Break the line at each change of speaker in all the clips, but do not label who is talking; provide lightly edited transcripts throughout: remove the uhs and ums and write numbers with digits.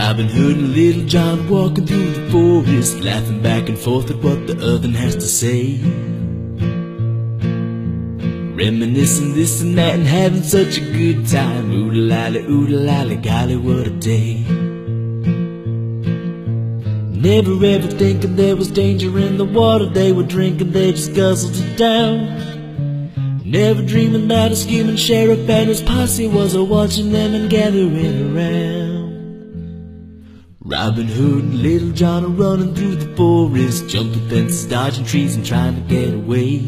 Robin Hood and Little John walking through the forest, laughing back and forth at what the other has to say, reminiscing this and that and having such a good time. Ooh-la-la, golly, what a day. Never ever thinking there was danger in the water they were drinking, they just guzzled it down. Never dreaming that a scheming sheriff and his posse was a-watching them and gathering around. Robin Hood and Little John are running through the forest, jumping fences, dodging trees and trying to get away,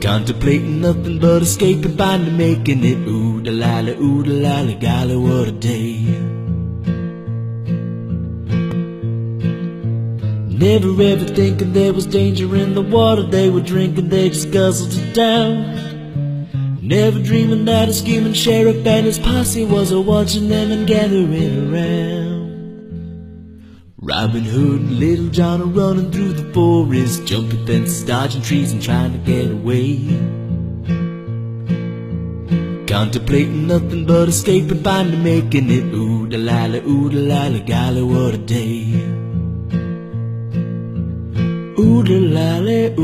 contemplating nothing but escaping, finally making it. Ooh-la-la, golly, what a day. Never ever thinking there was danger in the water they were drinking, they just guzzled it down. Never dreaming that a scheming sheriff and his posse was a-watching them and gathering around. Robin Hood and Little John are running through the forest, jumping fences, dodging trees and trying to get away, contemplating nothing but escaping, finally making it. Ooh-la-la, golly, what a day. Ooh-la-la,